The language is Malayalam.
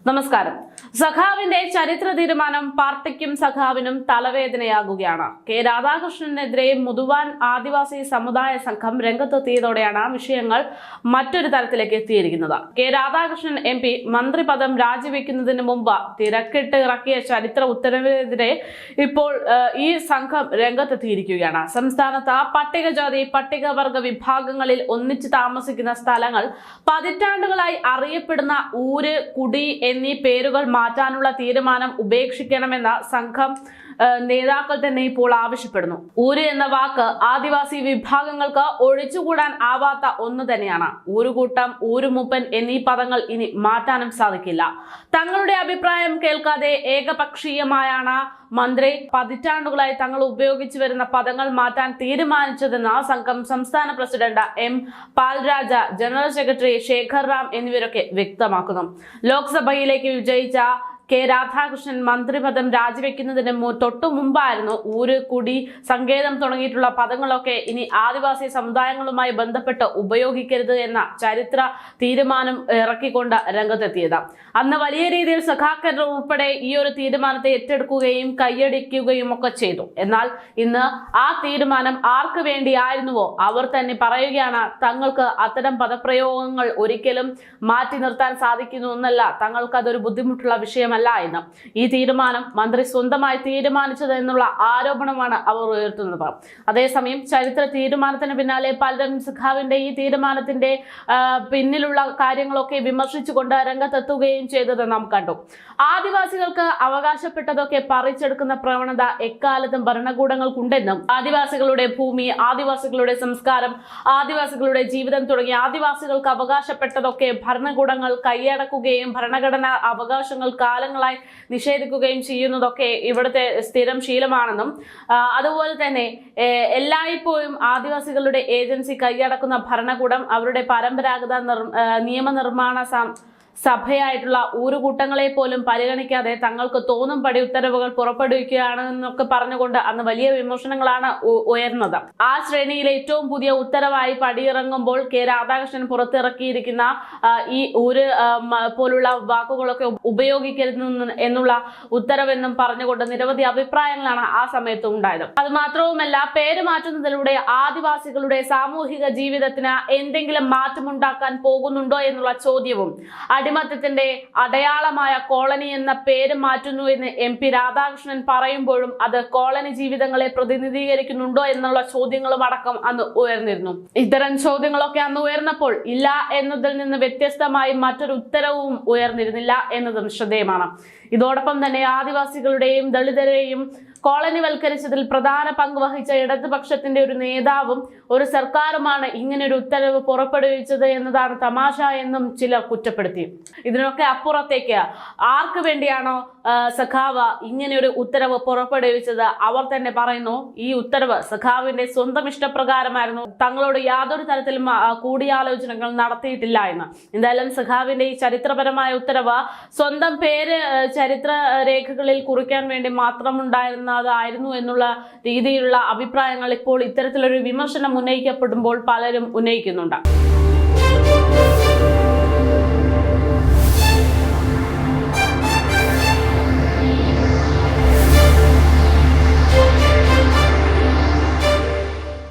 നമസ്കാരം. സഖാവിന്റെ ചരിത്ര തീരുമാനം പാർട്ടിക്കും സഖാവിനും തലവേദനയാകുകയാണ്. കെ രാധാകൃഷ്ണനെതിരെ മുതുവാൻ ആദിവാസി സമുദായ സംഘം രംഗത്തെത്തിയതോടെയാണ് വിഷയങ്ങൾ മറ്റൊരു തലത്തിലേക്ക് എത്തിയിരിക്കുന്നത്. കെ രാധാകൃഷ്ണൻ MP മന്ത്രിപദം രാജിവെക്കുന്നതിന് മുമ്പ് തിരക്കിട്ട് ഇറക്കിയ ചരിത്ര ഉത്തരവിനെതിരെ ഇപ്പോൾ ഈ സംഘം രംഗത്തെത്തിയിരിക്കുകയാണ്. സംസ്ഥാനത്ത് പട്ടികജാതി പട്ടികവർഗ വിഭാഗങ്ങളിൽ ഒന്നിച്ചു താമസിക്കുന്ന സ്ഥലങ്ങൾ പതിറ്റാണ്ടുകളായി അറിയപ്പെടുന്ന ഊര്, കുടി എന്നീ പേരുകൾ മാറ്റാനുള്ള തീരുമാനം ഉപേക്ഷിക്കണമെന്ന സംഘം നേതാക്കൾ തന്നെ ഇപ്പോൾ ആവശ്യപ്പെടുന്നു. ഊര് എന്ന വാക്ക് ആദിവാസി വിഭാഗങ്ങൾക്ക് ഒഴിച്ചുകൂടാൻ ആവാത്ത ഒന്ന് തന്നെയാണ്. ഊരുകൂട്ടം, ഊരുമൂപ്പൻ എന്നീ പദങ്ങൾ ഇനി മാറ്റാനും സാധിക്കില്ല. തങ്ങളുടെ അഭിപ്രായം കേൾക്കാതെ ഏകപക്ഷീയമായാണ് മന്ത്രി പതിറ്റാണ്ടുകളായി തങ്ങൾ ഉപയോഗിച്ചു വരുന്ന പദങ്ങൾ മാറ്റാൻ തീരുമാനിച്ചതെന്ന് സംഘം സംസ്ഥാന president M. Palraja, general secretary Shekhar Ram എന്നിവരൊക്കെ വ്യക്തമാക്കുന്നു. ലോക്സഭയിലേക്ക് വിജയിച്ച കെ രാധാകൃഷ്ണൻ മന്ത്രിപദം രാജിവെക്കുന്നതിന് തൊട്ടു മുമ്പായിരുന്നു ഊര്, കുടി, സങ്കേതം തുടങ്ങിയിട്ടുള്ള പദങ്ങളൊക്കെ ഇനി ആദിവാസി സമുദായങ്ങളുമായി ബന്ധപ്പെട്ട് ഉപയോഗിക്കരുത് എന്ന ചരിത്ര തീരുമാനം ഇറക്കിക്കൊണ്ട് രംഗത്തെത്തിയത്. അന്ന് വലിയ രീതിയിൽ സഖാക്കൾ ഉൾപ്പെടെ ഈ ഒരു തീരുമാനത്തെ ഏറ്റെടുക്കുകയും കൈയടിക്കുകയും ഒക്കെ ചെയ്തു. എന്നാൽ ഇന്ന് ആ തീരുമാനം ആർക്ക് വേണ്ടിയായിരുന്നുവോ അവർ തന്നെ പറയുകയാണ്, തങ്ങൾക്ക് അത്തരം പദപ്രയോഗങ്ങൾ ഒരിക്കലും മാറ്റി നിർത്താൻ സാധിക്കുന്നു എന്നല്ല, തങ്ങൾക്ക് അതൊരു ബുദ്ധിമുട്ടുള്ള വിഷയമല്ല എന്ന്. ഈ തീരുമാനം മന്ത്രി സ്വന്തമായി തീരുമാനിച്ചത് എന്നുള്ള ആരോപണമാണ് അവർ ഉയർത്തുന്നത്. അതേസമയം ചരിത്ര തീരുമാനത്തിന് പിന്നാലെ പലരും സഖാവിന്റെ ഈ തീരുമാനത്തിന്റെ പിന്നിലുള്ള കാര്യങ്ങളൊക്കെ വിമർശിച്ചുകൊണ്ട് രംഗത്തെത്തുകയും ചെയ്തത് നാം കണ്ടു. ആദിവാസികൾക്ക് അവകാശപ്പെട്ടതൊക്കെ പറിച്ചെടുക്കുന്ന പ്രവണത എക്കാലത്തും ഭരണകൂടങ്ങൾക്കുണ്ടെന്നും ആദിവാസികളുടെ ഭൂമി, ആദിവാസികളുടെ സംസ്കാരം, ആദിവാസികളുടെ ജീവിതം തുടങ്ങിയ ആദിവാസികൾക്ക് അവകാശപ്പെട്ടതൊക്കെ ഭരണകൂടങ്ങൾ കൈയടക്കുകയും ഭരണഘടനാ അവകാശങ്ങൾ കാലങ്ങളായി നിഷേധിക്കുകയും ചെയ്യുന്നതൊക്കെ ഇവിടുത്തെ സ്ഥിരം ശീലമാണെന്നും അതുപോലെ തന്നെ എല്ലായ്പ്പോഴും ആദിവാസികളുടെ ഏജൻസി കൈയടക്കുന്ന ഭരണകൂടം അവരുടെ പരമ്പരാഗത നിയമനിർമ്മാണ സഭയായിട്ടുള്ള ഊരുകൂട്ടങ്ങളെ പോലും പരിഗണിക്കാതെ തങ്ങൾക്ക് തോന്നും പടി ഉത്തരവുകൾ പുറപ്പെടുവിക്കുകയാണ് എന്നൊക്കെ പറഞ്ഞുകൊണ്ട് അന്ന് വലിയ വിമർശനങ്ങളാണ് ഉയർന്നത്. ആ ശ്രേണിയിലെ ഏറ്റവും പുതിയ ഉത്തരവായി പടിയിറങ്ങുമ്പോൾ കെ രാധാകൃഷ്ണൻ പുറത്തിറക്കിയിരിക്കുന്ന ഈ ഊര് പോലുള്ള വാക്കുകളൊക്കെ ഉപയോഗിക്കരുത് എന്നുള്ള ഉത്തരവെന്നും പറഞ്ഞുകൊണ്ട് നിരവധി അഭിപ്രായങ്ങളാണ് ആ സമയത്ത് ഉണ്ടായത്. അത് മാത്രവുമല്ല, പേര് മാറ്റുന്നതിലൂടെ ആദിവാസികളുടെ സാമൂഹിക ജീവിതത്തിന് എന്തെങ്കിലും മാറ്റമുണ്ടാക്കാൻ പോകുന്നുണ്ടോ എന്നുള്ള ചോദ്യവും, അടിമത്തത്തിന്റെ അടയാളമായ കോളനി എന്ന പേര് മാറ്റുന്നു എന്ന് MP രാധാകൃഷ്ണൻ പറയുമ്പോഴും അത് കോളനി ജീവിതങ്ങളെ പ്രതിനിധീകരിക്കുന്നുണ്ടോ എന്നുള്ള ചോദ്യങ്ങളും അടക്കം അന്ന് ഉയർന്നിരുന്നു. ഇത്തരം ചോദ്യങ്ങളൊക്കെ അന്ന് ഉയർന്നപ്പോൾ ഇല്ല എന്നതിൽ നിന്ന് വ്യത്യസ്തമായി മറ്റൊരു ഉത്തരവും ഉയർന്നിരുന്നില്ല എന്നതും ശ്രദ്ധേയമാണ്. ഇതോടൊപ്പം തന്നെ ആദിവാസികളുടെയും ദളിതരെയും കോളനിവൽക്കരിച്ചതിൽ പ്രധാന പങ്ക് വഹിച്ച ഇടതുപക്ഷത്തിന്റെ ഒരു നേതാവും ഒരു സർക്കാരുമാണ് ഇങ്ങനൊരു ഉത്തരവ് പുറപ്പെടുവിച്ചത് എന്നതാണ് തമാശ എന്നും ചിലർ കുറ്റപ്പെടുത്തി. ഇതിനൊക്കെ അപ്പുറത്തേക്ക് ആർക്ക് വേണ്ടിയാണോ സഖാവ് ഇങ്ങനെയൊരു ഉത്തരവ് പുറപ്പെടുവിച്ചത് അവർ തന്നെ പറയുന്നു, ഈ ഉത്തരവ് സഖാവിന്റെ സ്വന്തം ഇഷ്ടപ്രകാരമായിരുന്നു, തങ്ങളോട് യാതൊരു തരത്തിലും കൂടിയാലോചനകൾ നടത്തിയിട്ടില്ല എന്ന്. എന്തായാലും സഖാവിന്റെ ഈ ചരിത്രപരമായ ഉത്തരവ് സ്വന്തം പേര് ചരിത്ര രേഖകളിൽ കുറിക്കാൻ വേണ്ടി മാത്രം ഉണ്ടായിരുന്നതായിരുന്നു എന്നുള്ള രീതിയിലുള്ള അഭിപ്രായങ്ങൾ ഇപ്പോൾ ഇത്തരത്തിലൊരു വിമർശനം ഉന്നയിക്കപ്പെടുമ്പോൾ പലരും ഉന്നയിക്കുന്നുണ്ട്.